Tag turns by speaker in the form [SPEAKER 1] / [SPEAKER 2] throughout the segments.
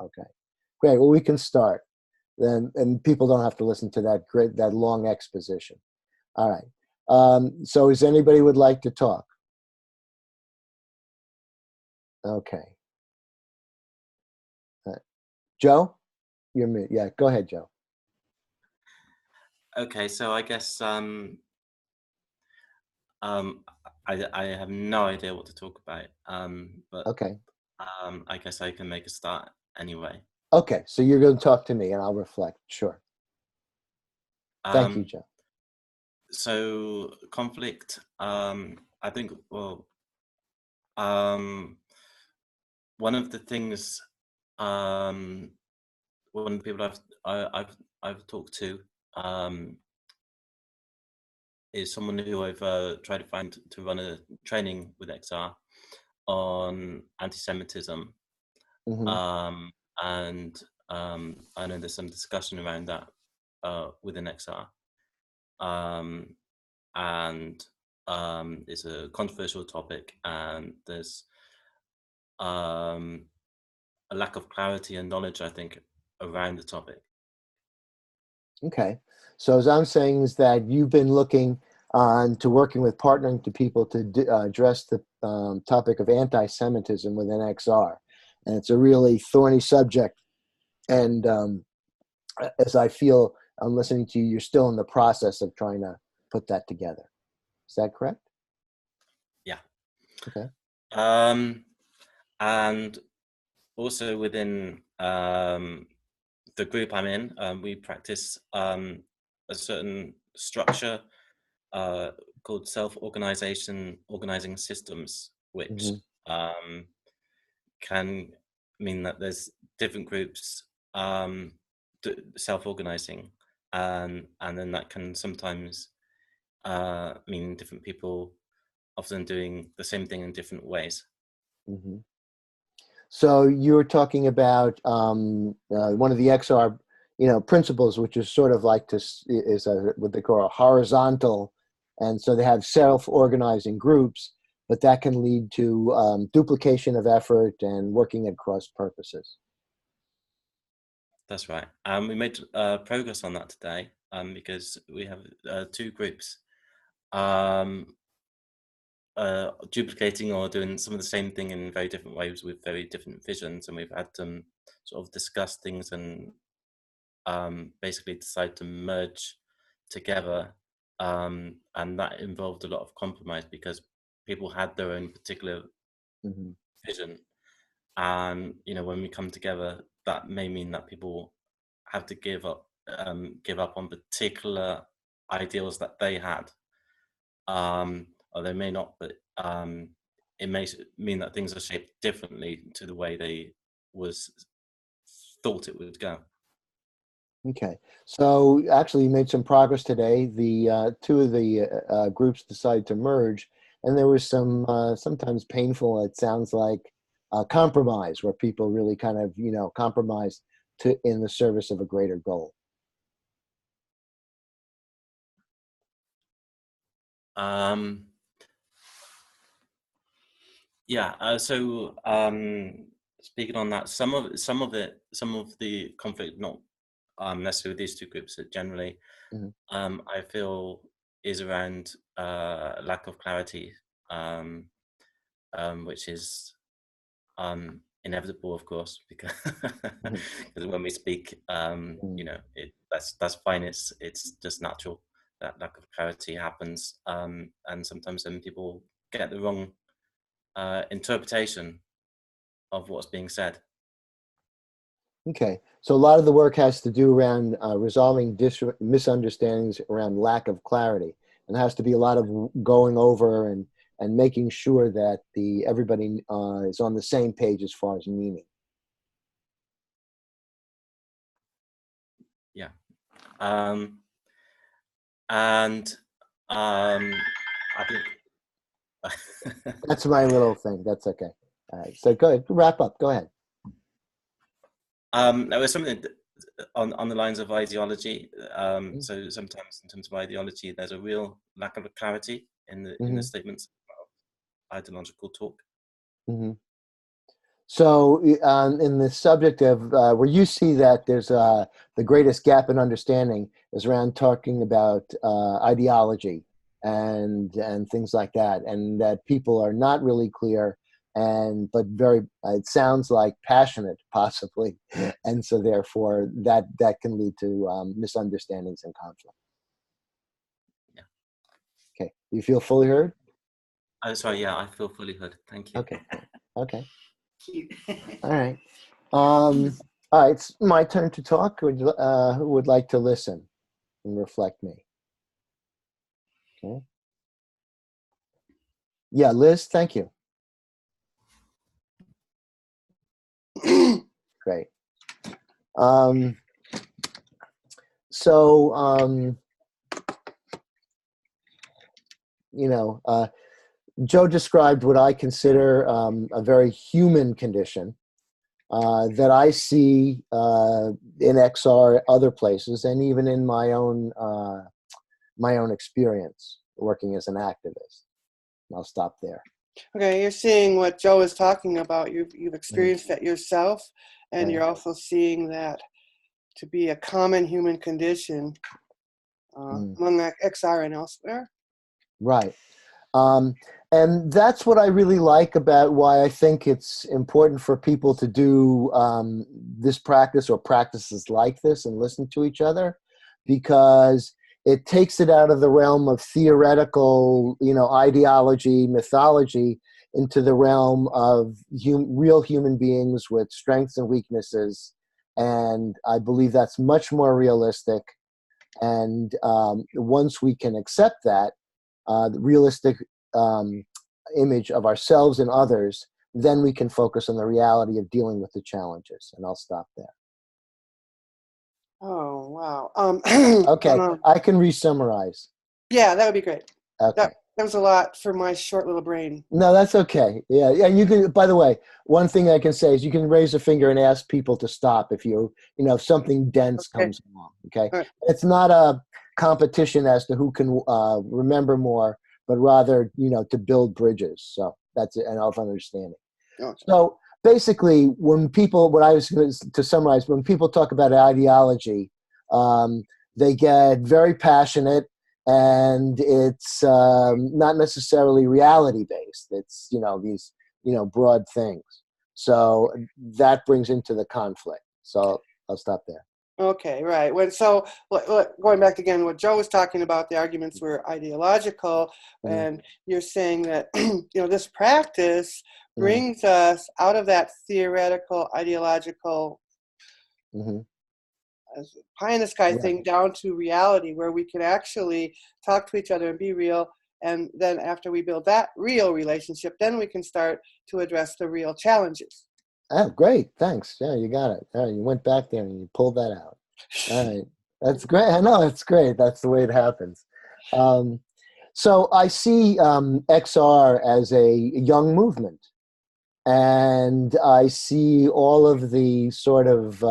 [SPEAKER 1] Okay, great. Well, we can start then, and people don't have to listen to that long exposition. All right. So, is anybody would like to talk? Okay. Joe, you're me. Yeah, go ahead, Joe.
[SPEAKER 2] Okay, so I guess um, I have no idea what to talk about, but
[SPEAKER 1] Okay.
[SPEAKER 2] I guess I can make a start anyway.
[SPEAKER 1] Okay. So you're going to talk to me, and I'll reflect. Sure. Thank you,
[SPEAKER 2] Um,
[SPEAKER 1] Joe.
[SPEAKER 2] so conflict, I think, well, um, one of the things, um, one of the people I've talked to, um, is someone who I've tried to find to run a training with XR on anti-Semitism.
[SPEAKER 1] Hmm.
[SPEAKER 2] Um, and I know there's some discussion around that within XR. Um, and it's a controversial topic, and there's um, a lack of clarity and knowledge, I think, around the topic.
[SPEAKER 1] Okay. So as I'm saying is that you've been looking on to working with partnering to people to address the topic of anti-Semitism within XR, and it's a really thorny subject. And as I feel I'm listening to you, you're still in the process of trying to put that together. Is that correct?
[SPEAKER 2] Yeah.
[SPEAKER 1] Okay.
[SPEAKER 2] Um, and also within the group I'm in, we practice a certain structure uh, called organizing systems, which
[SPEAKER 1] Hmm.
[SPEAKER 2] um, can mean that there's different groups self-organizing, and then that can sometimes mean different people often doing the same thing in different ways.
[SPEAKER 1] Hmm. So you were talking about one of the XR, principles, which is sort of like this is what they call a horizontal, and so they have self-organizing groups, but that can lead to duplication of effort and working at cross purposes.
[SPEAKER 2] That's right. We made progress on that today because we have two groups um, duplicating or doing some of the same thing in very different ways with very different visions, and we've had to sort of discuss things and basically decide to merge together, and that involved a lot of compromise because people had their own particular
[SPEAKER 1] Hmm.
[SPEAKER 2] vision, and when we come together, that may mean that people have to give up on particular ideals that they had, or they may not, but it may mean that things are shaped differently to the way they was thought it would go.
[SPEAKER 1] Okay, so actually, you made some progress today. The two of the groups decided to merge, and there was some sometimes painful. It sounds like compromise, where people really kind of compromise to in the service of a greater goal.
[SPEAKER 2] Um, yeah. Speaking on that, some of the conflict, not necessarily with these two groups, but generally,
[SPEAKER 1] Hmm.
[SPEAKER 2] I feel is around lack of clarity, um, which is inevitable, of course, because
[SPEAKER 1] Hmm.
[SPEAKER 2] because when we speak, that's fine. It's just natural that lack of clarity happens, and sometimes then people get the wrong interpretation of what's being said.
[SPEAKER 1] Okay, so a lot of the work has to do around resolving misunderstandings around lack of clarity, and there has to be a lot of going over and making sure that the everybody is on the same page as far as meaning.
[SPEAKER 2] Yeah, um, and I think.
[SPEAKER 1] That's my little thing. That's okay. All right, so go ahead, wrap up. Go ahead.
[SPEAKER 2] There was something on the lines of ideology. So sometimes, in terms of ideology, there's a real lack of clarity in the
[SPEAKER 1] Mm-hmm.
[SPEAKER 2] statements of ideological talk.
[SPEAKER 1] Mm-hmm. So, in the subject of where you see that there's the greatest gap in understanding is around talking about ideology and things like that, and that people are not really clear and but very it sounds like passionate possibly, and so therefore that can lead to misunderstandings and conflict.
[SPEAKER 2] Yeah.
[SPEAKER 1] Okay, you feel fully heard?
[SPEAKER 2] Oh, sorry. Yeah, I feel fully heard. Thank you.
[SPEAKER 1] Okay, okay,
[SPEAKER 3] Cute.
[SPEAKER 1] all right. All right, it's my turn to talk. Who would like to listen and reflect me? Okay. Yeah, Liz, thank you. Great. So, Joe described what I consider a very human condition that I see in XR, other places, and even in my own experience working as an activist. I'll stop there.
[SPEAKER 3] Okay, you're seeing what Joe is talking about. You've experienced that yourself, and
[SPEAKER 1] Right.
[SPEAKER 3] you're also seeing that to be a common human condition among XR and elsewhere.
[SPEAKER 1] Right. And that's what I really like about why I think it's important for people to do this practice or practices like this and listen to each other, because it takes it out of the realm of theoretical, ideology, mythology, into the realm of real human beings with strengths and weaknesses. And I believe that's much more realistic. And once we can accept that, the realistic image of ourselves and others, then we can focus on the reality of dealing with the challenges. And I'll stop there.
[SPEAKER 3] Oh, wow.
[SPEAKER 1] Okay, I can re-summarize.
[SPEAKER 3] Yeah, that would be great.
[SPEAKER 1] Okay.
[SPEAKER 3] That was a lot for my short little brain.
[SPEAKER 1] No, that's okay. Yeah, and you can. By the way, one thing I can say is you can raise a finger and ask people to stop if if something dense
[SPEAKER 3] Okay.
[SPEAKER 1] comes along. Okay,
[SPEAKER 3] All right.
[SPEAKER 1] It's not a competition as to who can remember more, but rather to build bridges. So that's it, and of understanding.
[SPEAKER 3] Okay.
[SPEAKER 1] So basically, what I was going to summarize, when people talk about ideology, they get very passionate, and it's not necessarily reality based. It's these broad things. So that brings into the conflict. So I'll stop there.
[SPEAKER 3] Okay, right. Going back again, what Joe was talking about, the arguments were ideological, and you're saying that this practice brings us out of that theoretical, ideological, pie in the sky thing down to reality, where we can actually talk to each other and be real. And then after we build that real relationship, then we can start to address the real challenges.
[SPEAKER 1] Oh, great. Thanks. Yeah, you got it. All right, you went back there and you pulled that out. All right. That's great. I know, it's great. That's the way it happens. So I see XR as a young movement. And I see all of the sort of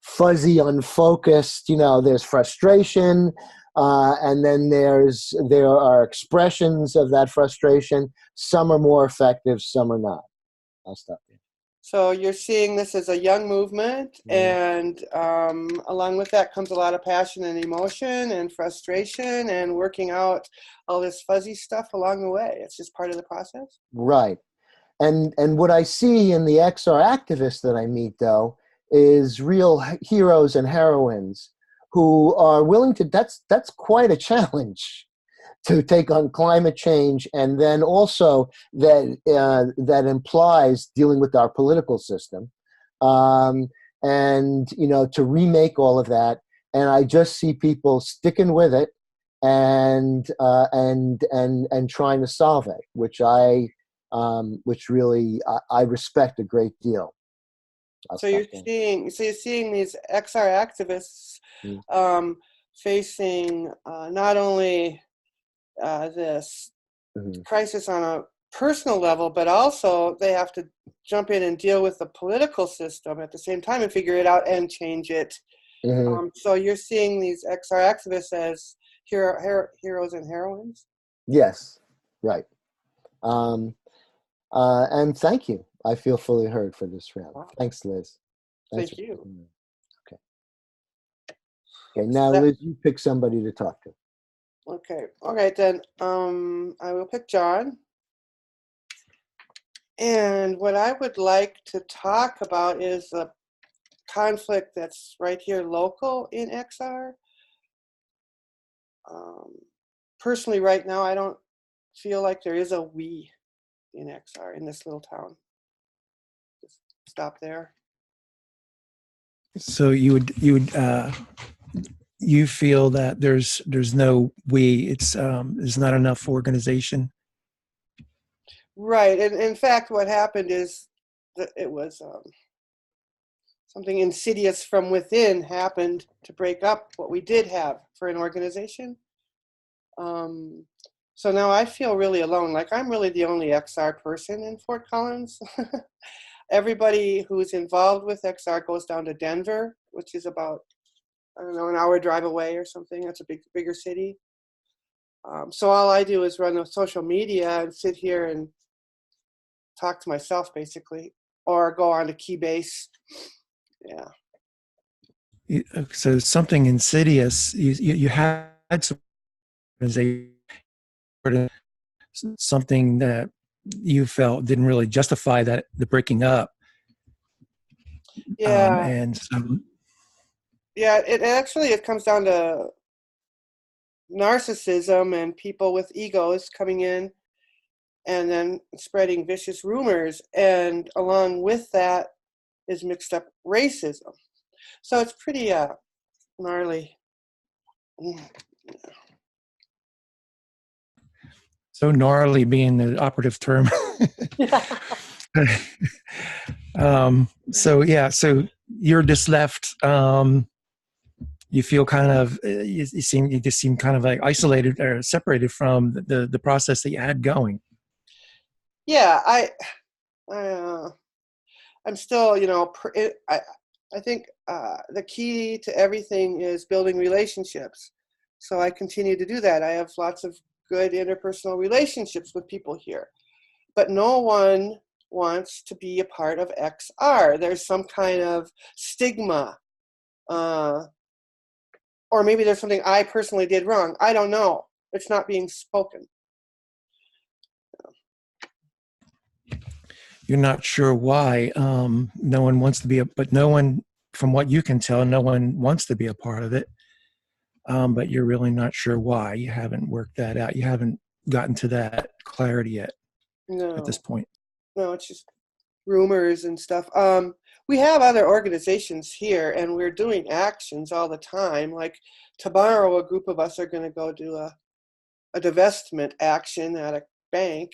[SPEAKER 1] fuzzy, unfocused, there's frustration. And then there are expressions of that frustration. Some are more effective, some are not. I'll stop there.
[SPEAKER 3] So you're seeing this as a young movement, and along with that comes a lot of passion and emotion and frustration and working out all this fuzzy stuff along the way. It's just part of the process.
[SPEAKER 1] Right. And what I see in the XR activists that I meet, though, is real heroes and heroines who are willing to. That's quite a challenge to take on climate change, and then also that implies dealing with our political system, and to remake all of that. And I just see people sticking with it and trying to solve it, which really I respect a great deal.
[SPEAKER 3] So you're seeing these XR activists facing not only this crisis on a personal level, but also they have to jump in and deal with the political system at the same time and figure it out and change it. So you're seeing these XR activists as heroes and heroines?
[SPEAKER 1] Yes, right. And thank you. I feel fully heard for this round.
[SPEAKER 3] Wow.
[SPEAKER 1] Thanks, Liz. Thanks
[SPEAKER 3] Thank you.
[SPEAKER 1] Okay. Okay, now Liz, you pick somebody to talk to.
[SPEAKER 3] Okay. All right, then I will pick John. And what I would like to talk about is the conflict that's right here local in XR. Personally, right now, I don't feel like there is a we in XR in this little town. Just stop there.
[SPEAKER 4] So you feel that there's no we. It's there's not enough organization.
[SPEAKER 3] Right, and in fact, what happened is that it was something insidious from within happened to break up what we did have for an organization. So now I feel really alone. Like I'm really the only XR person in Fort Collins. Everybody who's involved with XR goes down to Denver, which is about, I don't know, an hour drive away or something. That's a bigger city. So all I do is run the social media and sit here and talk to myself, basically, or go on to Keybase. Yeah.
[SPEAKER 4] So something insidious. You had some something that you felt didn't really justify the breaking up.
[SPEAKER 3] Yeah.
[SPEAKER 4] And so,
[SPEAKER 3] yeah, it comes down to narcissism and people with egos coming in and then spreading vicious rumors. And along with that is mixed up racism. So it's pretty gnarly.
[SPEAKER 4] So gnarly being the operative term. So yeah, so you're just left. You feel kind of you just seem kind of like isolated or separated from the process that you had going.
[SPEAKER 3] Yeah, I'm still, I think the key to everything is building relationships. So I continue to do that. I have lots of good interpersonal relationships with people here, but no one wants to be a part of XR. There's some kind of stigma, or maybe there's something I personally did wrong. I don't know. It's not being spoken.
[SPEAKER 4] You're not sure why. No one wants to be but no one, from what you can tell, no one wants to be a part of it. But you're really not sure why. You haven't worked that out. You haven't gotten to that clarity yet.
[SPEAKER 3] No.
[SPEAKER 4] At this point.
[SPEAKER 3] No, it's just rumors and stuff. We have other organizations here, and we're doing actions all the time. Like tomorrow, a group of us are going to go do a divestment action at a bank.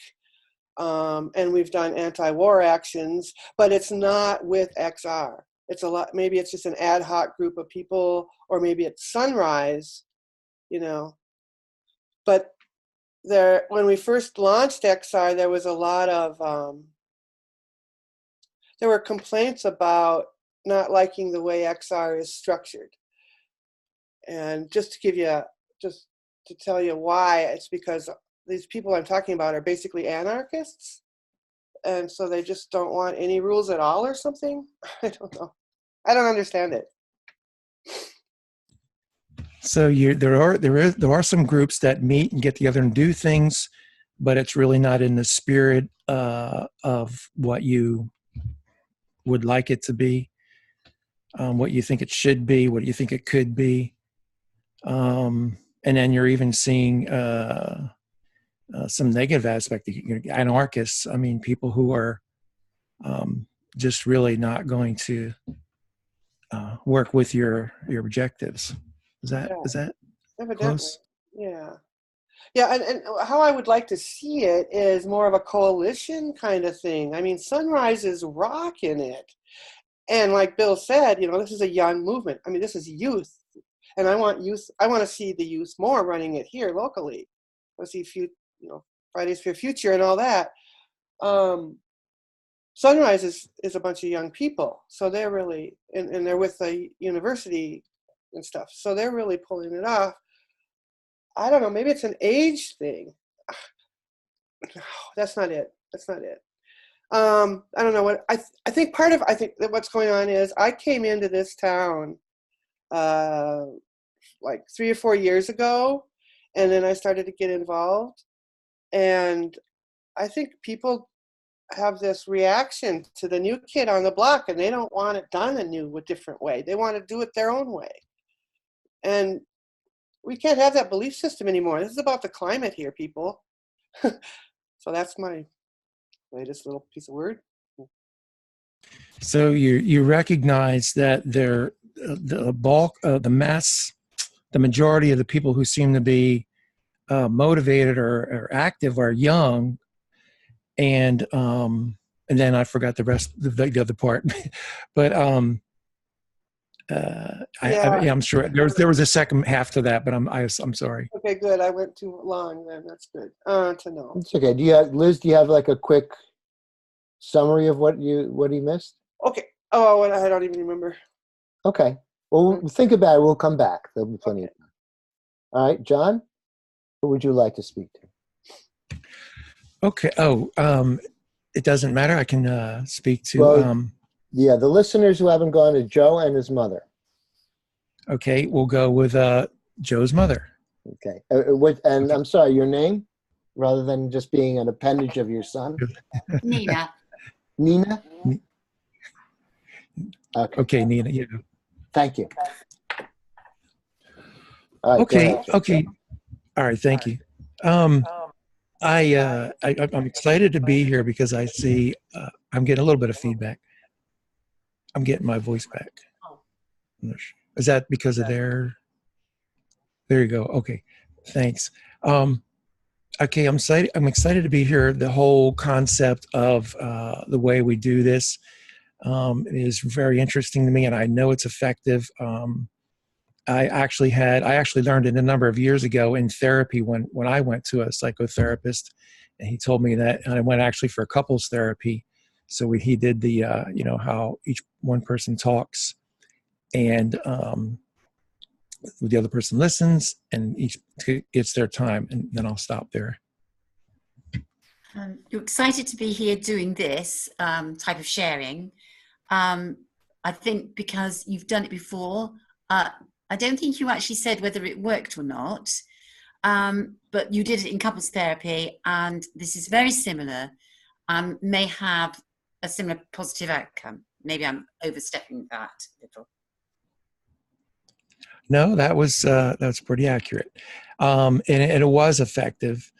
[SPEAKER 3] And we've done anti-war actions, but it's not with XR. It's a lot. Maybe it's just an ad hoc group of people, or maybe it's Sunrise, But when we first launched XR, there was a lot of there were complaints about not liking the way XR is structured. And just to tell you why, it's because these people I'm talking about are basically anarchists. And so they just don't want any rules at all or something. I don't know. I don't understand it.
[SPEAKER 4] So there are some groups that meet and get together and do things, but it's really not in the spirit of what you would like it to be, what you think it should be, what you think it could be. And then you're even seeing some negative aspect, anarchists. I mean, people who are just really not going to work with your objectives. Is that
[SPEAKER 3] Evidently.
[SPEAKER 4] close?
[SPEAKER 3] Yeah. Yeah, and how I would like to see it is more of a coalition kind of thing. I mean, Sunrise is rocking it. And like Bill said, this is a young movement. I mean, this is youth. And I want to see the youth more running it here locally. I see Fridays for Future and all that. Sunrise is a bunch of young people. So they're really, and they're with the university and stuff. So they're really pulling it off. I don't know, maybe it's an age thing. No, that's not it. I don't know what I think that what's going on is I came into this town like 3 or 4 years ago, and then I started to get involved, and I think people have this reaction to the new kid on the block, and they don't want it done a different way. They want to do it their own way, and we can't have that belief system anymore. This is about the climate here, people. So that's my latest little piece of word.
[SPEAKER 4] So you recognize that the bulk, the mass, the majority of the people who seem to be motivated or active are young, and then I forgot the rest, the other part, but I'm sure there was a second half to that, but I'm sorry.
[SPEAKER 3] Okay, good. I went too long then. That's good to know.
[SPEAKER 1] It's okay. Liz? Do you have like a quick summary of what he missed?
[SPEAKER 3] Okay. Oh, I don't even remember.
[SPEAKER 1] Okay. Well, we'll think about it. We'll come back. There'll be plenty of time. All right, John, who would you like to speak to?
[SPEAKER 4] Okay. It doesn't matter. I can speak to.
[SPEAKER 1] Well, yeah, the listeners who haven't gone to Joe and his mother.
[SPEAKER 4] Okay, we'll go with Joe's mother.
[SPEAKER 1] Okay. And I'm sorry, your name, rather than just being an appendage of your son.
[SPEAKER 5] Nina.
[SPEAKER 1] Nina.
[SPEAKER 4] Okay, Nina. Yeah.
[SPEAKER 1] Thank you. All right,
[SPEAKER 4] okay. All right, thank you. I'm excited to be here because I see I'm getting a little bit of feedback. I'm getting my voice back. Is that because of their? There you go. Okay, thanks. Okay, I'm excited to be here. The whole concept of the way we do this is very interesting to me, and I know it's effective. I actually learned it a number of years ago in therapy when I went to a psychotherapist, and he told me that, and I went actually for couples therapy. So he did the how each one person talks, and the other person listens, and each gets their time, and then I'll stop there.
[SPEAKER 5] You're excited to be here doing this type of sharing. I think because you've done it before. I don't think you actually said whether it worked or not, but you did it in couples therapy, and this is very similar and may have a similar positive outcome. Maybe I'm overstepping that a little.
[SPEAKER 4] No, that was pretty accurate, and it was effective.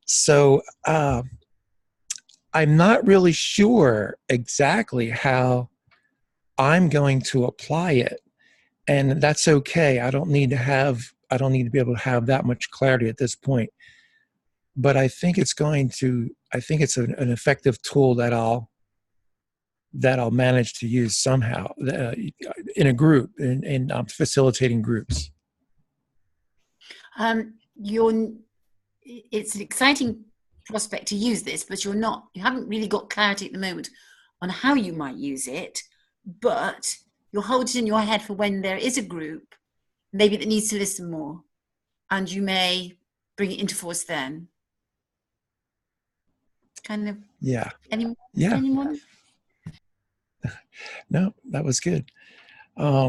[SPEAKER 4] So I'm not really sure exactly how I'm going to apply it. And that's okay. I don't need to be able to have that much clarity at this point. But I think it's an effective tool that I'll manage to use somehow in a group, in facilitating groups.
[SPEAKER 5] It's an exciting prospect to use this, but you haven't really got clarity at the moment on how you might use it, but you'll hold it in your head for when there is a group, maybe that needs to listen more, and you may bring it into force then. Kind of.
[SPEAKER 4] Yeah.
[SPEAKER 5] Anyone?
[SPEAKER 4] No, that was good. Yeah,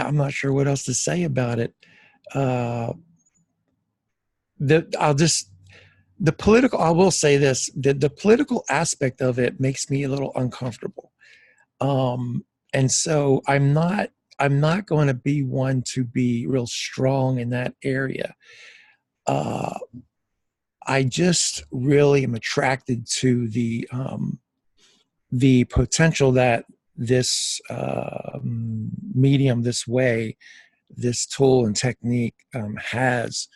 [SPEAKER 4] I'm not sure what else to say about it. I will say this, the political aspect of it makes me a little uncomfortable. And so I'm not going to be one to be real strong in that area. I just really am attracted to the potential that this medium, this tool and technique has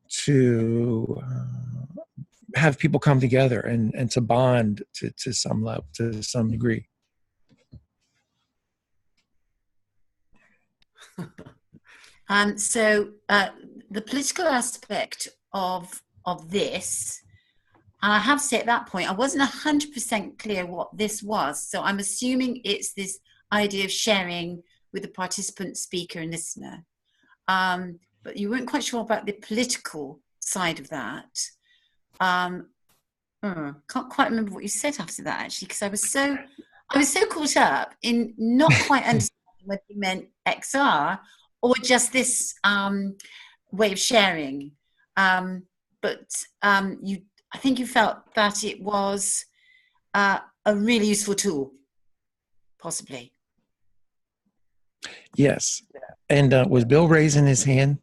[SPEAKER 4] to have people come together and to bond to some level, to some degree.
[SPEAKER 5] So the political aspect of this, and I have to say at that point, I wasn't 100% clear what this was. So I'm assuming it's this idea of sharing with the participant, speaker, and listener. But you weren't quite sure about the political side of that. Can't quite remember what you said after that, actually, because I was so caught up in not quite understanding whether you meant XR or just this way of sharing. But I think you felt that it was a really useful tool, possibly.
[SPEAKER 4] Yes. And was Bill raising his hand?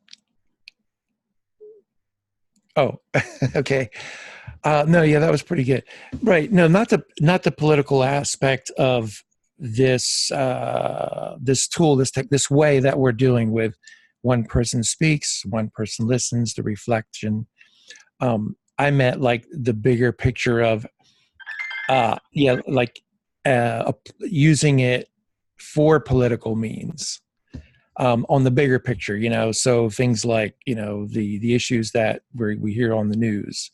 [SPEAKER 4] Oh, okay. No, yeah, that was pretty good. Right. No, not the political aspect of this this tool, this way that we're doing with one person speaks, one person listens, the reflection. I meant like the bigger picture of using it for political means. On the bigger picture, so things like, the issues that we hear on the news.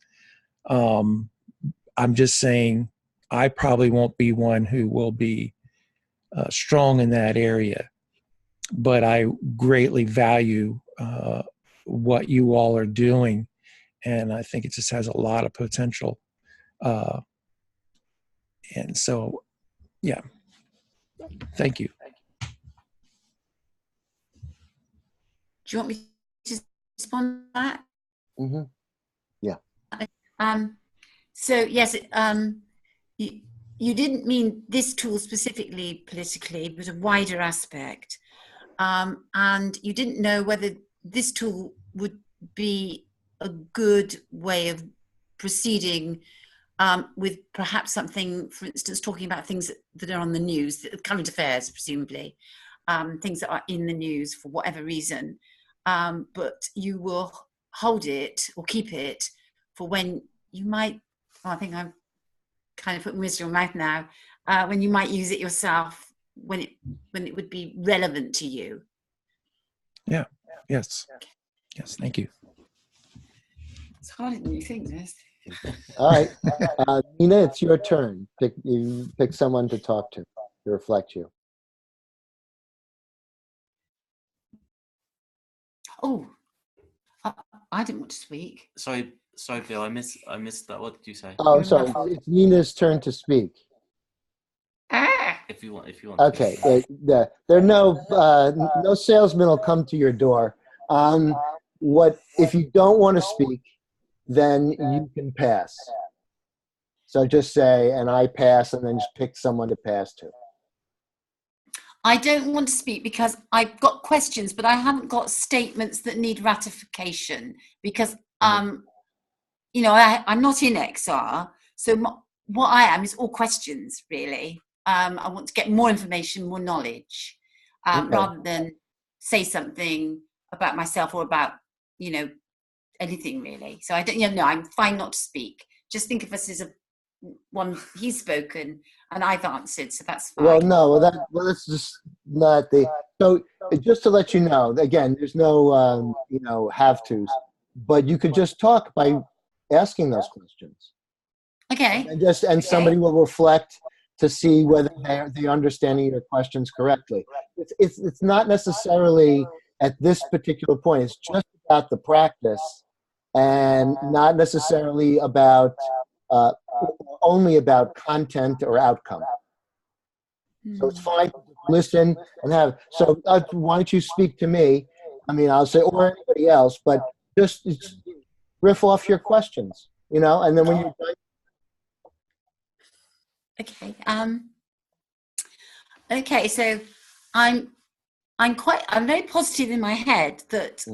[SPEAKER 4] I'm just saying I probably won't be one who will be strong in that area, but I greatly value what you all are doing, and I think it just has a lot of potential. And so, yeah, thank you.
[SPEAKER 5] Do you want me to respond to that?
[SPEAKER 1] Mm-hmm. Yeah.
[SPEAKER 5] So yes, you didn't mean this tool specifically politically, but a wider aspect. And you didn't know whether this tool would be a good way of proceeding with perhaps something, for instance, talking about things that are on the news, current affairs, presumably, things that are in the news for whatever reason. But you will hold it or keep it for when you might, I think I'm kind of putting words in your mouth now, when you might use it yourself, when it would be relevant to you.
[SPEAKER 4] Yeah. Yes. Yes. Thank you.
[SPEAKER 5] It's harder than you think, this.
[SPEAKER 1] All right. Nina, it's your turn. Pick someone to talk to reflect you.
[SPEAKER 5] Oh, I didn't want to speak.
[SPEAKER 2] Sorry, Bill. I missed that. What did you say?
[SPEAKER 1] Oh, sorry. It's Nina's turn to speak.
[SPEAKER 2] If you want.
[SPEAKER 1] Okay. There are no salesman will come to your door. If you don't want to speak, then you can pass. So just say, and I pass, and then just pick someone to pass to.
[SPEAKER 5] I don't want to speak because I've got questions, but I haven't got statements that need ratification because, I'm not in XR. So what I am is all questions, really. I want to get more information, more knowledge, rather than say something about myself or about, anything really. So I don't, I'm fine not to speak. Just think of us as one, he's spoken and I've answered, so that's fine.
[SPEAKER 1] Well, no, that's just not the. So just to let you know, again, there's no have-tos, but you could just talk by asking those questions.
[SPEAKER 5] Okay.
[SPEAKER 1] And somebody will reflect to see whether they're understanding your questions correctly. It's not necessarily at this particular point. It's just about the practice, and not necessarily about. Only about content or outcome. So it's fine to listen and have. So why don't you speak to me? I mean, I'll say, or anybody else, but just riff off your questions, and then when you're done.
[SPEAKER 5] Okay. Okay. So I'm very positive in my head that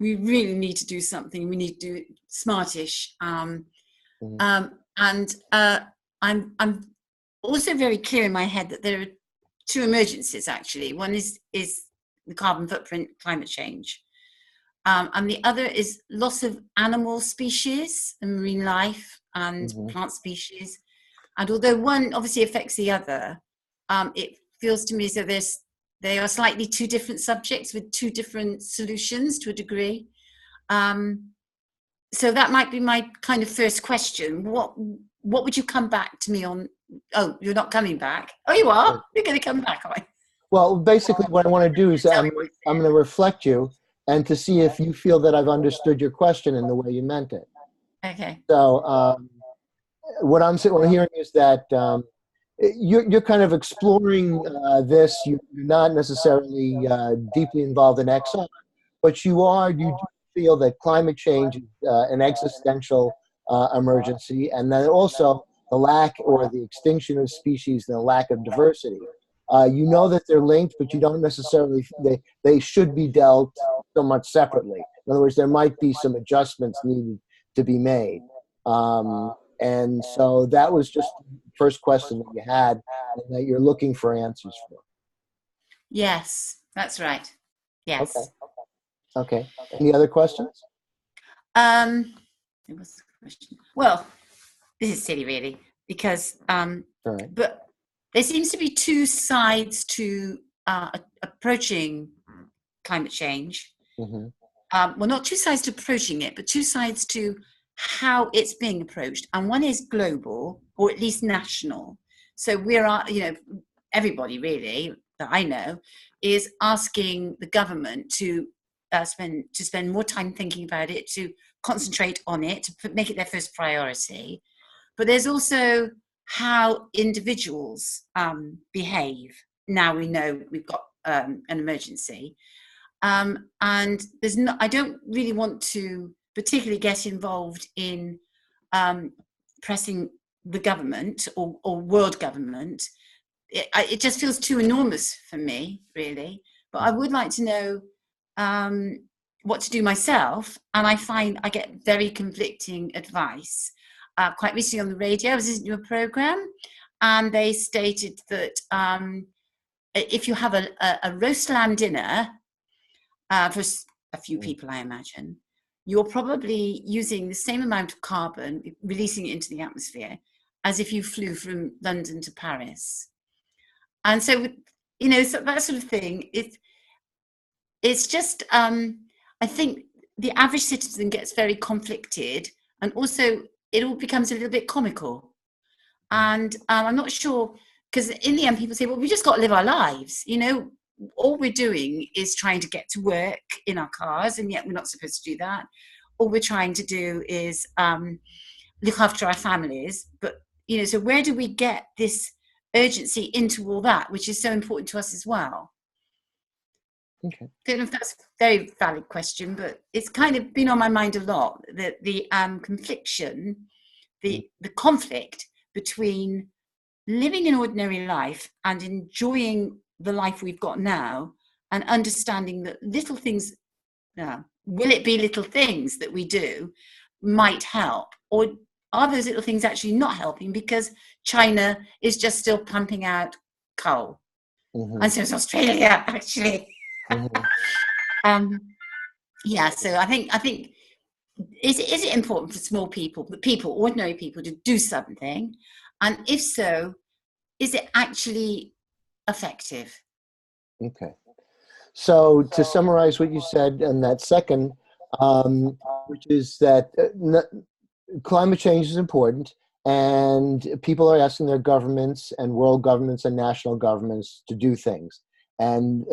[SPEAKER 5] we really need to do something. We need to do it smartish. And I'm also very clear in my head that there are two emergencies, actually. One is the carbon footprint, climate change. And the other is loss of animal species and marine life and plant species. And although one obviously affects the other, it feels to me as though they are slightly two different subjects with two different solutions to a degree. So that might be my kind of first question. What would you come back to me on? Oh, you're not coming back. Oh, you are? You're going to come back, are you?
[SPEAKER 1] Well, basically what I want to do is I'm going to reflect you and to see if you feel that I've understood your question in the way you meant it.
[SPEAKER 5] Okay.
[SPEAKER 1] So what I'm hearing is that you're kind of exploring this. You're not necessarily deeply involved in XR, but you do feel that climate change is an existential emergency, and then also the lack or the extinction of species and the lack of diversity. You know that they're linked, but you don't necessarily, they should be dealt so much separately. In other words, there might be some adjustments needed to be made. And so that was just the first question that you had and that you're looking for answers for.
[SPEAKER 5] Yes, that's right. Yes.
[SPEAKER 1] Okay. Any other questions?
[SPEAKER 5] There was a question. Well, this is silly, really, because
[SPEAKER 1] All right.
[SPEAKER 5] but there seems to be two sides to approaching climate change.
[SPEAKER 1] Mm-hmm.
[SPEAKER 5] Well, not two sides to approaching it, but two sides to how it's being approached. And one is global, or at least national. So everybody really that I know is asking the government to spend more time thinking about it, to concentrate on it, to make it their first priority. But there's also how individuals behave. Now we know we've got an emergency. And I don't really want to particularly get involved in pressing the government or world government. It just feels too enormous for me, really. But I would like to know what to do myself. And I find I get very conflicting advice. Quite recently on the radio, I was listening to a program, and they stated that if you have a roast lamb dinner, for a few people, I imagine, you're probably using the same amount of carbon, releasing it into the atmosphere, as if you flew from London to Paris. And so, so that sort of thing, it's just, I think the average citizen gets very conflicted, and also it all becomes a little bit comical. And I'm not sure, because in the end, people say, well, we just got to live our lives, all we're doing is trying to get to work in our cars, and yet we're not supposed to do that. All we're trying to do is look after our families. But, so where do we get this urgency into all that, which is so important to us as well?
[SPEAKER 1] Okay.
[SPEAKER 5] I don't know if that's a very valid question, but it's kind of been on my mind a lot, that the confliction, the conflict between living an ordinary life and enjoying the life we've got now, and understanding that little things, will it be little things that we do might help, or are those little things actually not helping because China is just still pumping out coal? Mm-hmm. And so is Australia, actually. Mm-hmm. So I think is it important for small people, ordinary people, to do something, and if so, is it actually effective?
[SPEAKER 1] Okay. So to summarize what you said in that second, which is that climate change is important, and people are asking their governments and world governments and national governments to do things, and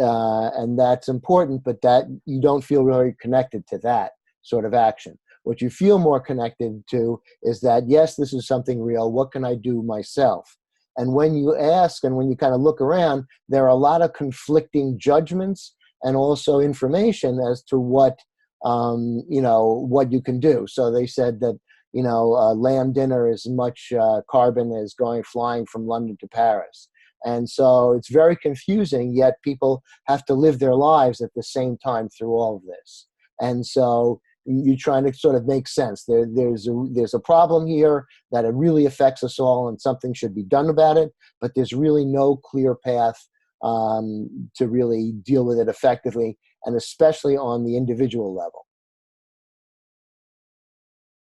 [SPEAKER 1] that's important, but that you don't feel really connected to that sort of action. What you feel more connected to is that, yes, this is something real. What can I do myself? And when you ask and when you kind of look around, there are a lot of conflicting judgments and also information as to what you can do. So they said that, lamb dinner is much carbon as flying from London to Paris. And so it's very confusing, yet people have to live their lives at the same time through all of this. And so you're trying to sort of make sense. There's a problem here that it really affects us all, and something should be done about it. But there's really no clear path to really deal with it effectively, and especially on the individual level.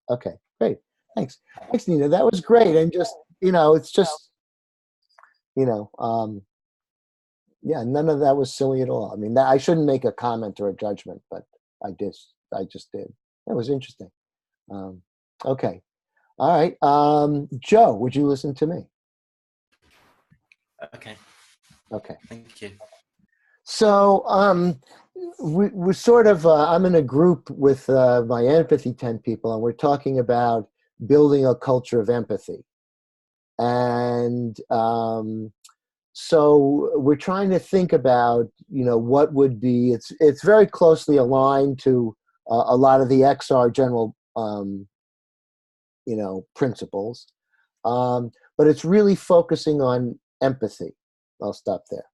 [SPEAKER 1] Okay, great. Thanks, Nina. That was great. And just it's just none of that was silly at all. I mean, I shouldn't make a comment or a judgment, but I just did. That was interesting. Okay. All right. Joe, would you listen to me?
[SPEAKER 2] Okay.
[SPEAKER 1] Okay.
[SPEAKER 2] Thank you.
[SPEAKER 1] So we're sort of, I'm in a group with my empathy 10 people, and we're talking about building a culture of empathy. And so we're trying to think about, what would be, it's very closely aligned to a lot of the XR general, principles. But it's really focusing on empathy. I'll stop there.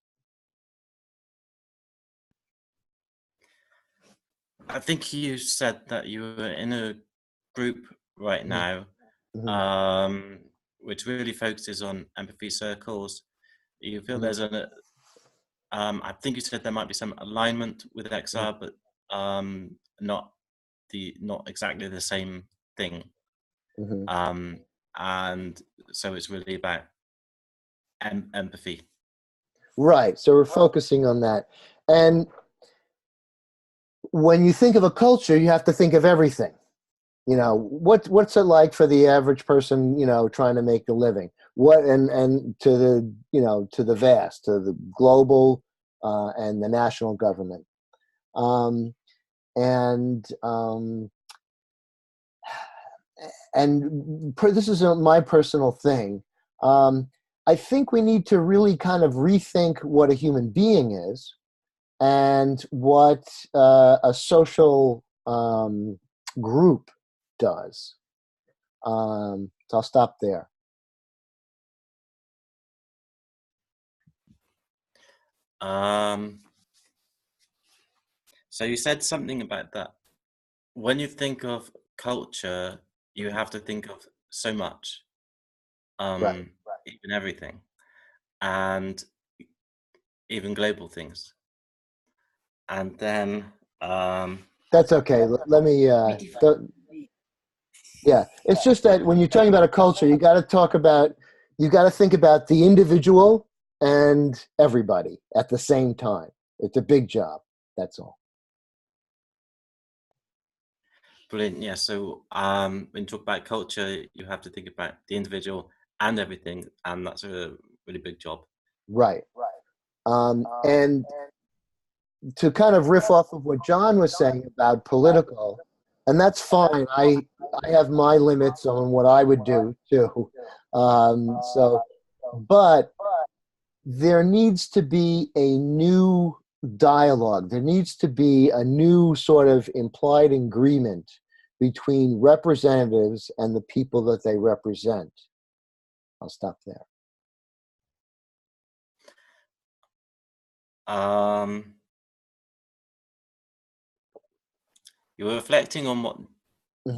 [SPEAKER 2] I think you said that you were in a group right now, which really focuses on empathy circles. You feel there's I think you said there might be some alignment with XR, but not exactly the same thing. And so it's really about empathy.
[SPEAKER 1] Right. So we're focusing on that. And when you think of a culture, you have to think of everything. What's it like for the average person, trying to make a living? And to the vast, to the global and the national government. This is my personal thing. I think we need to really kind of rethink what a human being is and what a social group does. So I'll stop there.
[SPEAKER 2] So you said something about that. When you think of culture, you have to think of so much,
[SPEAKER 1] Right.
[SPEAKER 2] even everything, and even global things. And then
[SPEAKER 1] that's okay. Let me yeah, it's just that when you're talking about a culture, you got to think about the individual and everybody at the same time. It's a big job. That's all.
[SPEAKER 2] Brilliant. Yeah. So when you talk about culture, you have to think about the individual and everything, and that's a really big job.
[SPEAKER 1] Right. And to kind of riff off of what John was saying about political, and that's fine. I have my limits on what I would do too. But there needs to be a new dialogue. There needs to be a new sort of implied agreement between representatives and the people that they represent. I'll stop there.
[SPEAKER 2] You were reflecting on what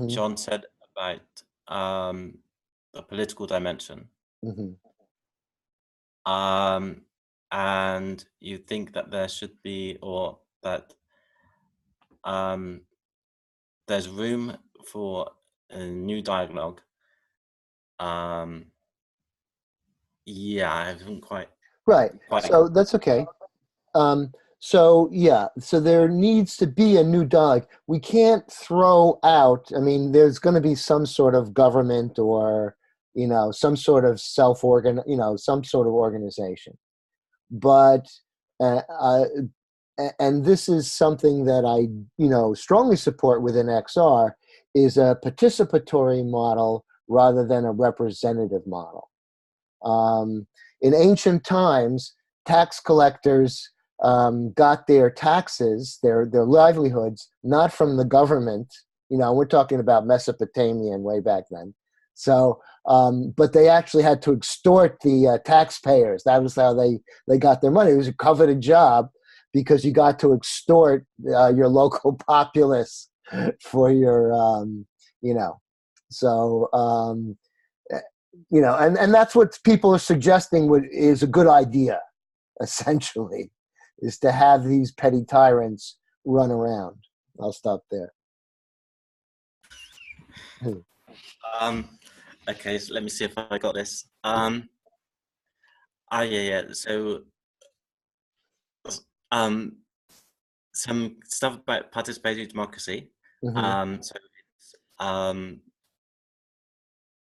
[SPEAKER 2] John said about the political dimension. And you think that there should be, or that there's room for a new dialogue. Yeah, I haven't quite.
[SPEAKER 1] Right. So that's okay. So there needs to be a new dialogue. We can't throw out, there's going to be some sort of government or, some sort of some sort of organization. But, and this is something that I, strongly support within XR, is a participatory model rather than a representative model. In ancient times, tax collectors got their taxes, their livelihoods, not from the government. We're talking about Mesopotamia and way back then. So, but they actually had to extort the taxpayers. That was how they got their money. It was a coveted job because you got to extort your local populace for your, So, and that's what people are suggesting is a good idea, essentially, is to have these petty tyrants run around. I'll stop there.
[SPEAKER 2] Okay, so let me see if I got this. Yeah. So, some stuff about participatory democracy.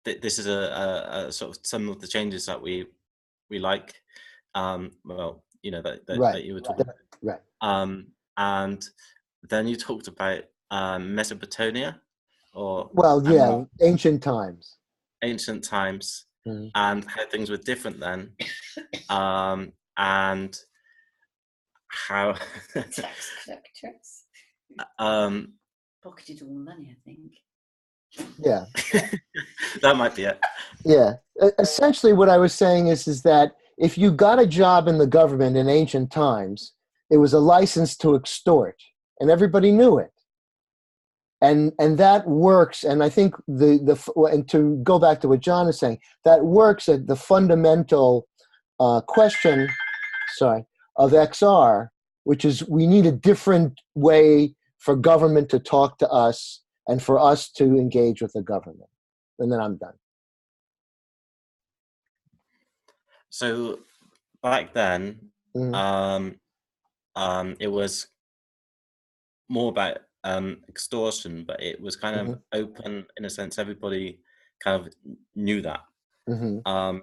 [SPEAKER 2] This is a sort of some of the changes that we like. That you were talking about.
[SPEAKER 1] Right.
[SPEAKER 2] and then you talked about Mesopotamia, or
[SPEAKER 1] Well, yeah, ancient times.
[SPEAKER 2] Ancient times,
[SPEAKER 1] Mm.
[SPEAKER 2] and how things were different then, and how
[SPEAKER 5] Tax collectors pocketed all the money, I think.
[SPEAKER 1] Yeah.
[SPEAKER 2] That might be it.
[SPEAKER 1] Yeah. Essentially, what I was saying is that if you got a job in the government in ancient times, it was a license to extort, and everybody knew it. And that works. And I think and to go back to what John is saying, that works at the fundamental question, of XR, which is we need a different way for government to talk to us and for us to engage with the government. And then I'm done.
[SPEAKER 2] So back then,
[SPEAKER 1] Mm-hmm.
[SPEAKER 2] It was more about extortion, but it was kind of open in a sense. Everybody kind of knew that.
[SPEAKER 1] Mm-hmm.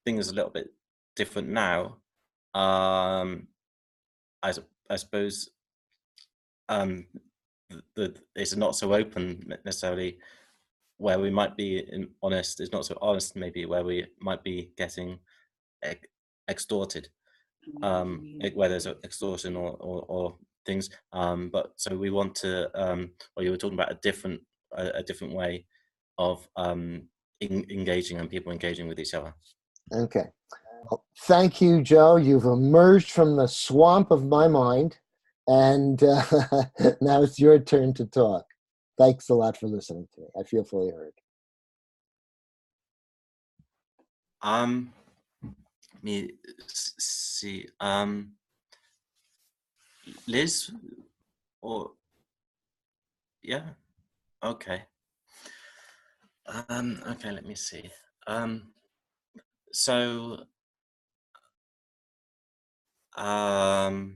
[SPEAKER 2] Things are a little bit different now. I suppose it's not so open necessarily. Where we might be honest, it's not so honest maybe. Where we might be getting extorted, where there's extortion or things. But so we want to. Well, you were talking about a different way of engaging and people engaging with each other.
[SPEAKER 1] Okay. Well, thank you, Joe. You've emerged from the swamp of my mind, and now it's your turn to talk. Thanks a lot for listening to me. I feel fully heard.
[SPEAKER 2] Let me see. Liz, or yeah, okay. Okay, let me see. So, I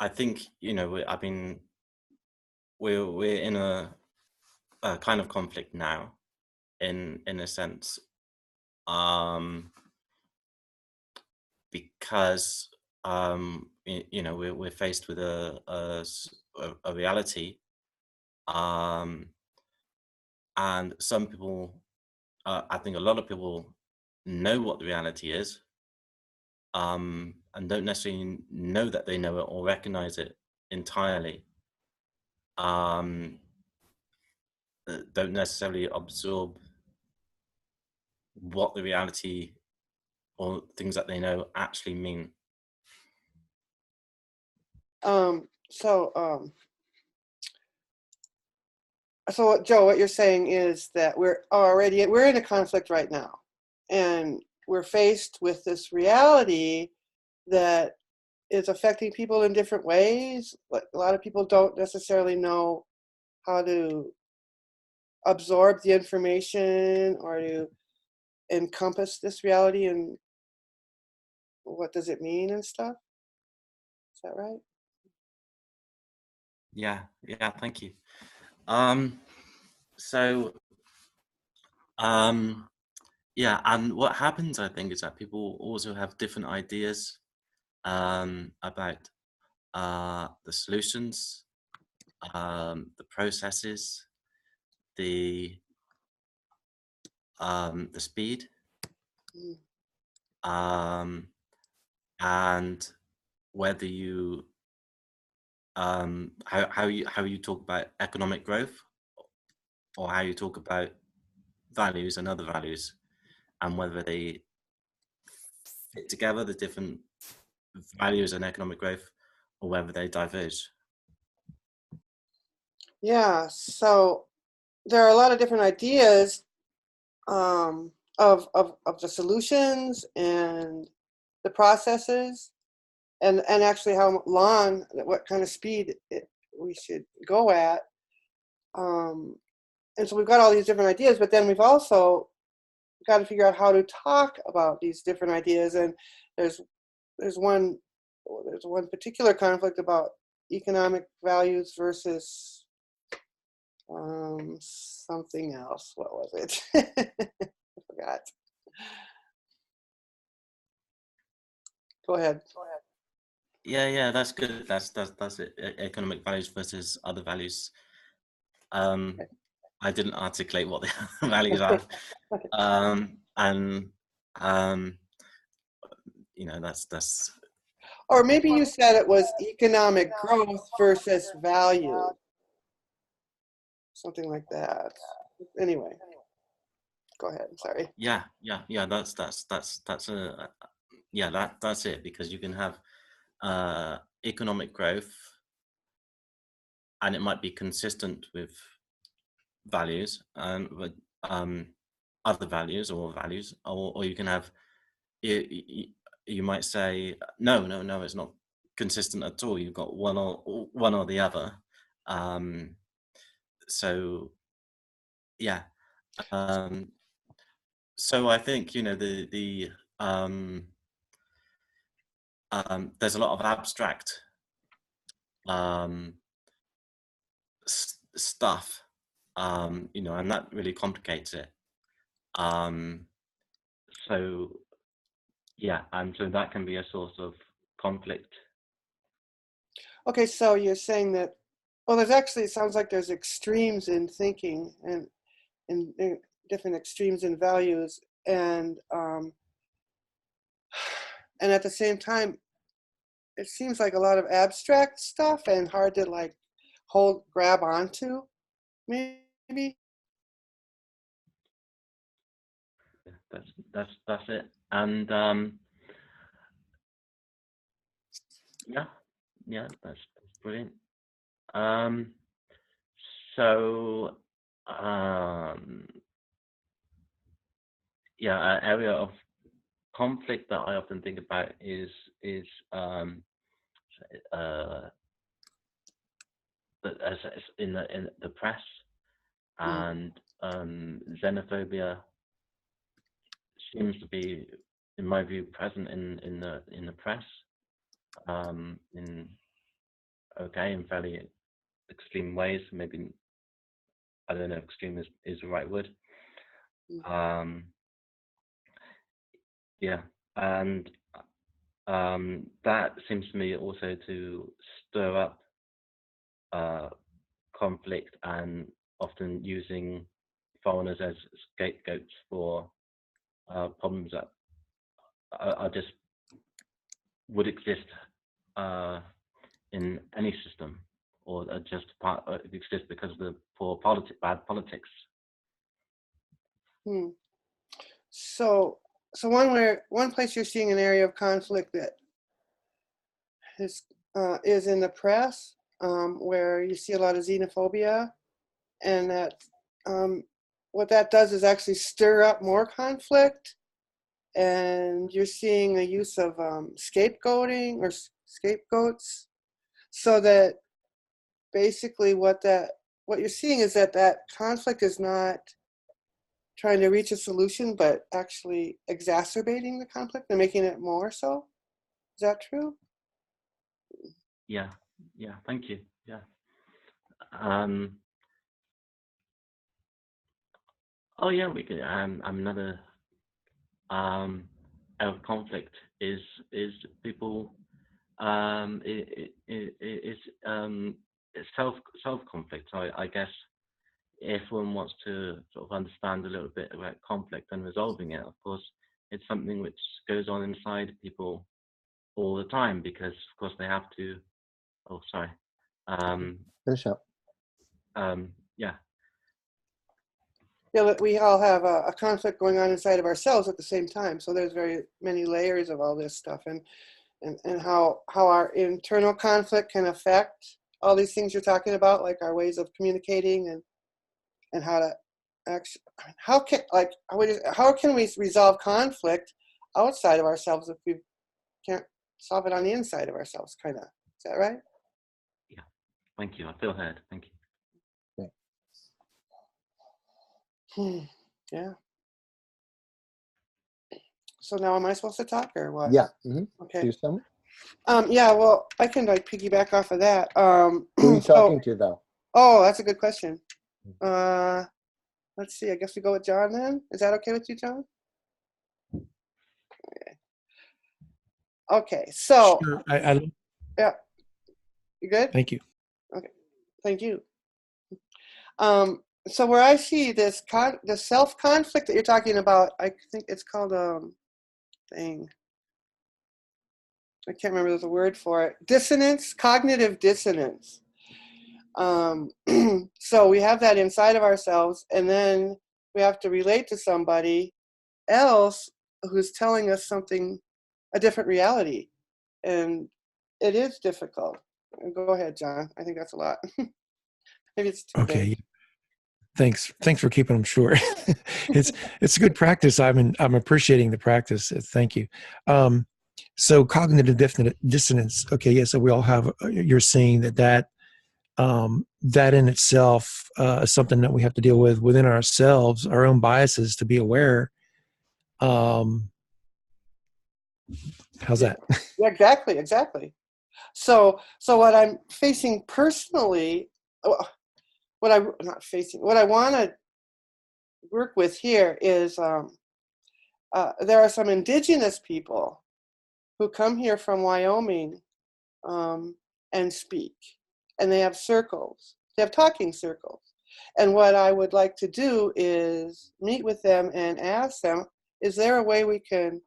[SPEAKER 2] think we're in a kind of conflict now, in a sense, because we're faced with a reality, and some people, I think a lot of people know what the reality is, and don't necessarily know that they know it or recognize it entirely. Don't necessarily absorb what the reality or things that they know actually mean.
[SPEAKER 3] So Joe, what you're saying is that we're in a conflict right now, and we're faced with this reality that is affecting people in different ways. Like, a lot of people don't necessarily know how to absorb the information or to encompass this reality and what does it mean and stuff. Is that right?
[SPEAKER 2] Yeah, thank you. Yeah, and what happens, I think, is that people also have different ideas about the solutions, the processes, the speed, and whether you how you talk about economic growth, or how you talk about values and other values, and whether they fit together, the different values and economic growth, or whether they diverge.
[SPEAKER 3] Yeah, so there are a lot of different ideas of the solutions and the processes, and actually what kind of speed we should go at. And so we've got all these different ideas, but then we've also got to figure out how to talk about these different ideas. And there's one particular conflict about economic values versus something else. What was it? I forgot. Go ahead.
[SPEAKER 2] Yeah, that's good. That's it. Economic values versus other values. I didn't articulate what the values are, and that's.
[SPEAKER 3] Or maybe you said it was economic growth versus value, something like that. Anyway, go ahead. Sorry.
[SPEAKER 2] Yeah. That's that's it, because you can have economic growth, and it might be consistent with values and with other values or values, or you can have you might say no, it's not consistent at all. You've got one or the other. So yeah. So I think there's a lot of abstract stuff, and that really complicates it. So yeah, and so that can be a source of conflict.
[SPEAKER 3] Okay, so you're saying that, well, there's actually, it sounds like there's extremes in thinking and different extremes in values, and at the same time, it seems like a lot of abstract stuff and hard to like grab onto, maybe.
[SPEAKER 2] That's it. And yeah, that's brilliant. So yeah, an area of conflict that I often think about is as in the press, and xenophobia seems to be, in my view, present in the press, in fairly extreme ways. Maybe, I don't know if extreme is the right word. Yeah, and that seems to me also to stir up conflict, and often using foreigners as scapegoats for problems that are just would exist in any system, or just exist because of the bad politics.
[SPEAKER 3] So one place you're seeing an area of conflict that is in the press, where you see a lot of xenophobia, and that what that does is actually stir up more conflict, and you're seeing a use of scapegoating or scapegoats, so that basically what you're seeing is that conflict is not trying to reach a solution, but actually exacerbating the conflict and making it more so. Is that true?
[SPEAKER 2] Yeah, thank you. Yeah. Oh yeah, we could. Another of conflict is people. It's self conflict. So I guess if one wants to sort of understand a little bit about conflict and resolving it, of course, it's something which goes on inside people all the time, because of course they have to. Oh, sorry.
[SPEAKER 1] Finish up.
[SPEAKER 2] Yeah.
[SPEAKER 3] Yeah, we all have a conflict going on inside of ourselves at the same time. So there's very many layers of all this stuff, and how our internal conflict can affect all these things you're talking about, like our ways of communicating, and how to actually, how can we resolve conflict outside of ourselves if we can't solve it on the inside of ourselves, kind of. Is that right?
[SPEAKER 2] Yeah. Thank you. I feel heard. Thank you.
[SPEAKER 3] Yeah. So now am I supposed to talk or what?
[SPEAKER 1] Yeah.
[SPEAKER 3] Okay.
[SPEAKER 1] Do something?
[SPEAKER 3] Yeah, well, I can like piggyback off of that.
[SPEAKER 1] Who are you talking to, though?
[SPEAKER 3] Oh, that's a good question. Let's see. I guess we go with John then. Is that okay with you, John? Okay. So.
[SPEAKER 4] Sure.
[SPEAKER 3] Yeah. You good?
[SPEAKER 4] Thank you.
[SPEAKER 3] Okay. Thank you. So where I see this the self-conflict that you're talking about, I think it's called thing. I can't remember the word for it. Dissonance, cognitive dissonance. So we have that inside of ourselves, and then we have to relate to somebody else who's telling us something, a different reality, and it is difficult. Go ahead, John. I think that's a lot. Maybe it's too big.
[SPEAKER 4] Okay. Thanks for keeping them short. it's a good practice. I'm appreciating the practice. Thank you. So cognitive dissonance. Okay, yeah. So we all have. You're saying that that in itself is something that we have to deal with within ourselves, our own biases, to be aware. How's that?
[SPEAKER 3] Yeah, exactly. So what I'm facing personally, what I want to work with here is there are some indigenous people who come here from Wyoming and speak, and they have circles. They have talking circles. And what I would like to do is meet with them and ask them, is there a way we can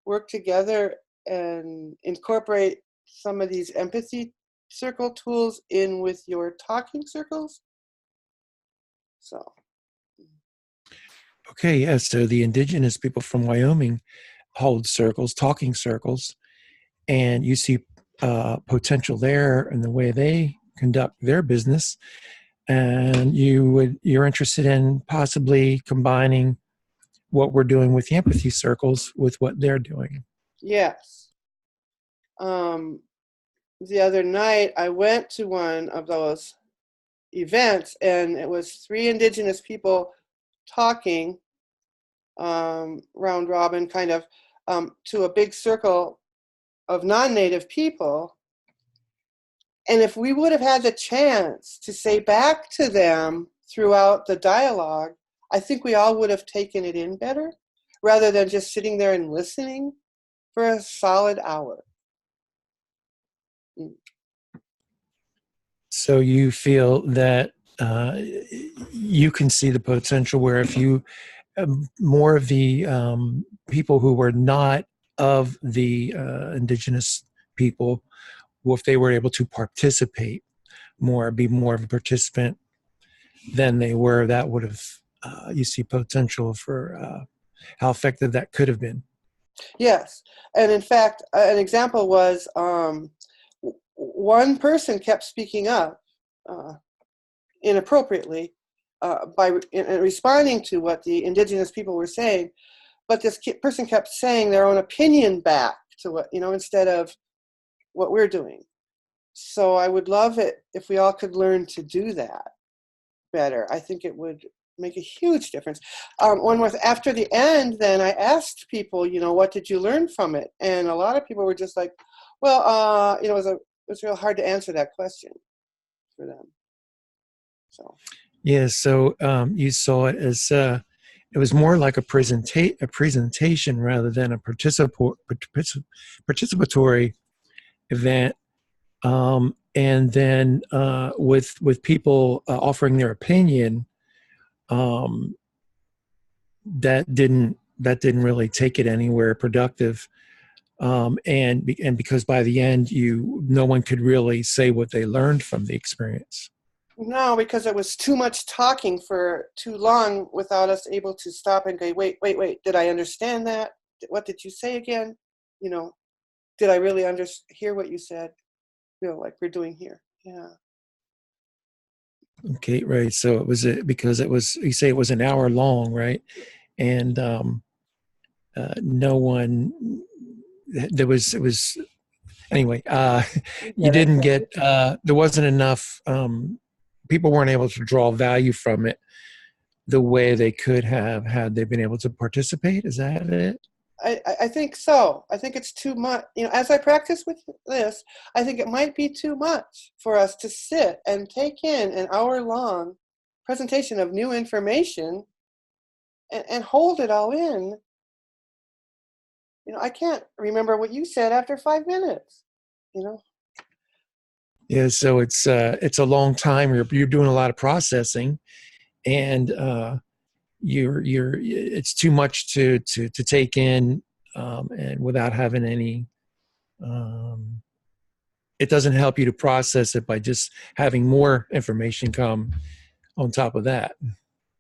[SPEAKER 3] work together and incorporate some of these empathy circle tools in with your talking circles? So.
[SPEAKER 4] Okay, yeah. So the indigenous people from Wyoming hold circles, talking circles, and you see potential there in the way they conduct their business, and you're interested in possibly combining what we're doing with the empathy circles with what they're doing.
[SPEAKER 3] Yes. The other night I went to one of those events, and it was 3 indigenous people talking round robin, kind of to a big circle of non-native people. And if we would have had the chance to say back to them throughout the dialogue, I think we all would have taken it in better, rather than just sitting there and listening for a solid hour.
[SPEAKER 4] So you feel that you can see the potential where if you more of the people who were not of the indigenous people, well, if they were able to participate more, be more of a participant than they were, that would have you see potential for how effective that could have been.
[SPEAKER 3] Yes, and in fact, an example was one person kept speaking up inappropriately by responding to what the indigenous people were saying, but this person kept saying their own opinion back to what, instead of what we're doing. So I would love it if we all could learn to do that better. I think it would make a huge difference. After the end, then I asked people, what did you learn from it? And a lot of people were just like, well, it was real hard to answer that question for them. So.
[SPEAKER 4] Yeah. So you saw it as it was more like a presentation rather than a participatory event. And then with people offering their opinion, that didn't really take it anywhere productive. And because by the end, no one could really say what they learned from the experience.
[SPEAKER 3] No, because it was too much talking for too long without us able to stop and go, wait, did I understand that? What did you say again? Did I really hear what you said? Like we're doing here. Yeah.
[SPEAKER 4] Okay, right. So it was because it was, you say it was an hour long, right? And no one, it was anyway, you didn't get, there wasn't enough, people weren't able to draw value from it the way they could have had they been able to participate. Is that it?
[SPEAKER 3] I think so. I think it's too much. As I practice with this, I think it might be too much for us to sit and take in an hour-long presentation of new information and hold it all in. I can't remember what you said after 5 minutes.
[SPEAKER 4] Yeah, so it's a long time. You're doing a lot of processing, and it's too much to take in, and without having any. It doesn't help you to process it by just having more information come on top of that.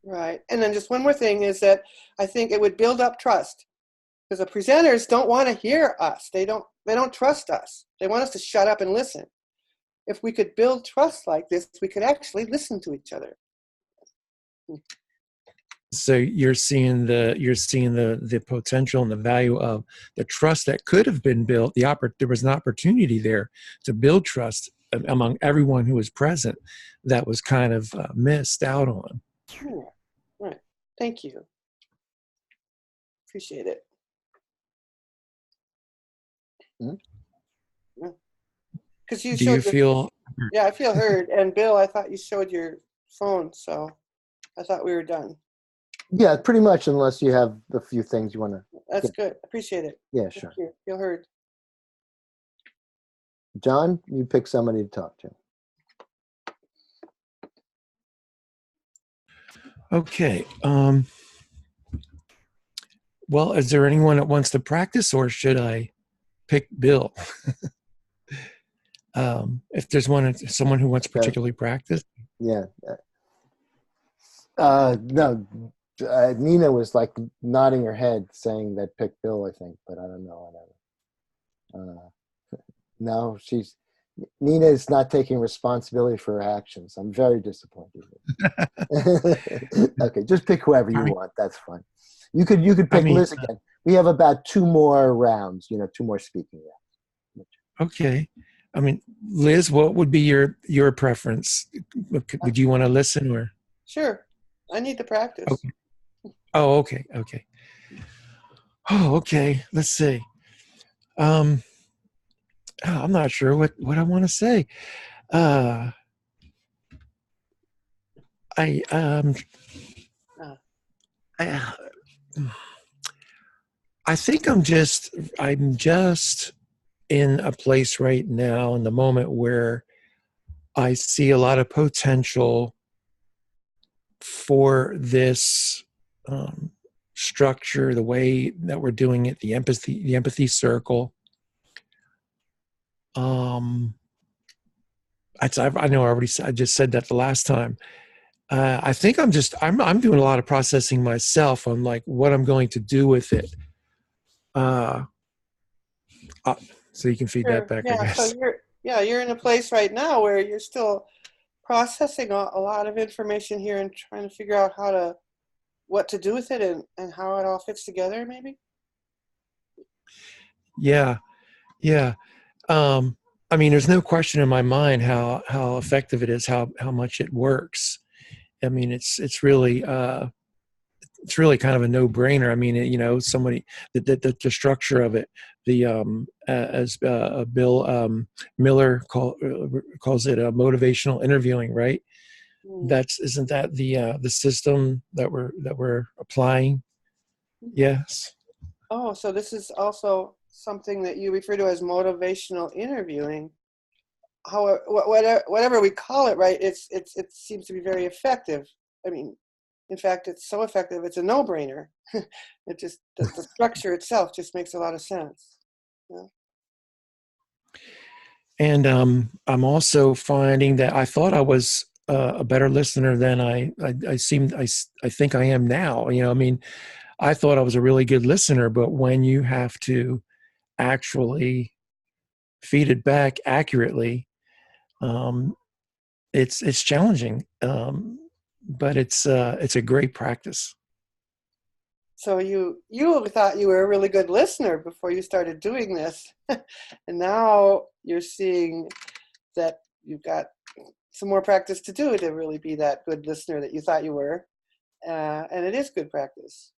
[SPEAKER 3] Right. And then just one more thing is that I think it would build up trust, because the presenters don't want to hear us. They don't trust us. They want us to shut up and listen. If we could build trust like this, we could actually listen to each other.
[SPEAKER 4] So you're seeing the potential and the value of the trust that could have been built. There was an opportunity there to build trust among everyone who was present that was kind of missed out on.
[SPEAKER 3] Yeah. Right. Thank you. Appreciate it. Because you
[SPEAKER 4] Do you feel?
[SPEAKER 3] Yeah, I feel heard. And Bill, I thought you showed your phone, so I thought we were done.
[SPEAKER 1] Yeah, pretty much, unless you have a few things you want to.
[SPEAKER 3] That's good. Appreciate it.
[SPEAKER 1] Yeah,
[SPEAKER 3] Thank
[SPEAKER 1] sure.
[SPEAKER 3] you. Feel heard.
[SPEAKER 1] John, you pick somebody to talk to.
[SPEAKER 4] Okay. Well, is there anyone that wants to practice, or should I pick Bill? If there's someone who wants to particularly practice.
[SPEAKER 1] Yeah. No. Nina was like nodding her head, saying that pick Bill, I think, but I don't know. No, Nina is not taking responsibility for her actions. I'm very disappointed. Okay, just pick whoever you want. That's fine. You could pick Liz again. We have about 2 more rounds. 2 more speaking rounds.
[SPEAKER 4] Okay. I mean, Liz, what would be your preference? Would you want to listen or?
[SPEAKER 3] Sure. I need to practice.
[SPEAKER 4] Okay. Oh, okay. Okay. Oh, okay. Let's see. I'm not sure what I want to say. I think I'm just in a place right now in the moment where I see a lot of potential for this structure, the way that we're doing it, the empathy circle. I know I just said that the last time. I think I'm doing a lot of processing myself on like what I'm going to do with it. So you can feed that back,
[SPEAKER 3] yeah,
[SPEAKER 4] I guess.
[SPEAKER 3] So you're in a place right now where you're still processing a lot of information here and trying to figure out what to do with it and how it all fits together, maybe.
[SPEAKER 4] Yeah. I mean, there's no question in my mind how effective it is, how much it works. I mean, it's really kind of a no-brainer. I mean, somebody the structure of it, as Bill Miller calls it motivational interviewing, right? Isn't that the system that we're applying? Yes.
[SPEAKER 3] Oh, so this is also something that you refer to as motivational interviewing. However, whatever we call it, right? It seems to be very effective. I mean, in fact, it's so effective, it's a no-brainer. It just the structure itself just makes a lot of sense. Yeah.
[SPEAKER 4] And I'm also finding that I thought I was a better listener than I think I am now. I mean, I thought I was a really good listener, but when you have to actually feed it back accurately, it's challenging. But it's a great practice.
[SPEAKER 3] So you thought you were a really good listener before you started doing this, and now you're seeing that you've got some more practice to do to really be that good listener that you thought you were, and it is good practice.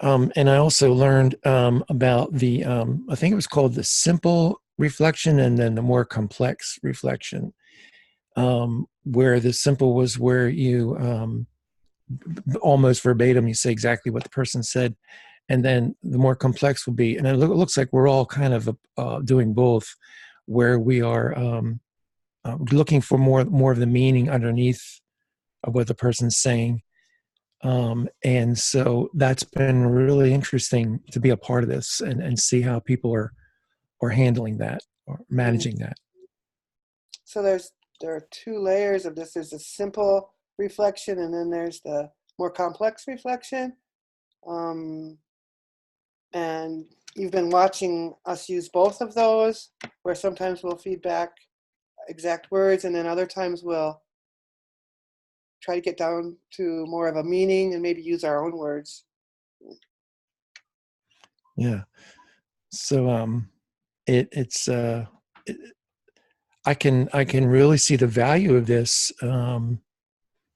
[SPEAKER 4] And I also learned about the I think it was called the simple reflection and then the more complex reflection, where the simple was where you almost verbatim you say exactly what the person said, and then the more complex will be, and it looks like we're all kind of doing both, where we are looking for more of the meaning underneath of what the person's saying. And so that's been really interesting to be a part of this and see how people are handling that or managing that.
[SPEAKER 3] So there are two layers of this. There's a simple reflection, and then there's the more complex reflection. And you've been watching us use both of those, where sometimes we'll feed back exact words, and then other times we'll try to get down to more of a meaning and maybe use our own words.
[SPEAKER 4] Yeah. So I can really see the value of this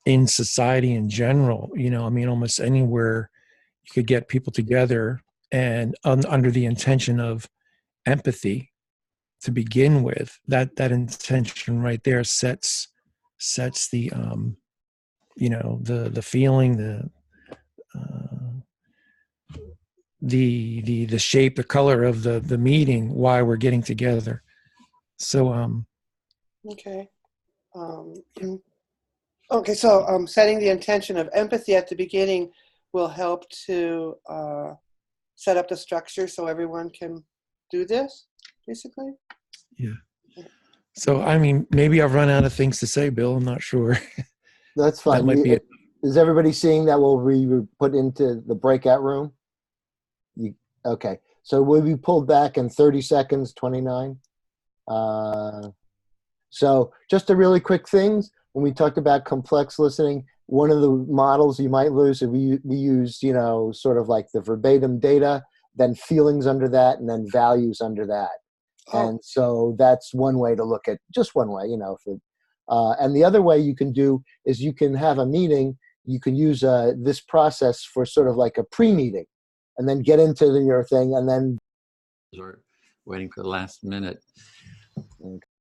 [SPEAKER 4] in society in general. You know, I mean, almost anywhere you could get people together and under the intention of empathy to begin with. That intention right there sets the you know, the feeling, the shape, the color of the meeting, why we're getting together. So
[SPEAKER 3] Okay. Okay, so setting the intention of empathy at the beginning will help to set up the structure so everyone can do this, basically.
[SPEAKER 4] yeah. So I mean, maybe I've run out of things to say, Bill. I'm not sure.
[SPEAKER 1] That's fine.
[SPEAKER 4] That might be it.
[SPEAKER 1] Is everybody seeing that we'll be put into the breakout room? Okay. So we'll be pulled back in 30 seconds, 29. So just a really quick things. When we talked about complex listening, one of the models you might lose, we use, you know, sort of like the verbatim data, then feelings under that, and then values under that.
[SPEAKER 3] Oh.
[SPEAKER 1] And so that's one way to look at, just one way, you know. And the other way you can do is you can have a meeting. You can use this process for sort of like a pre-meeting, and then get into your thing, and then
[SPEAKER 6] waiting for the last minute.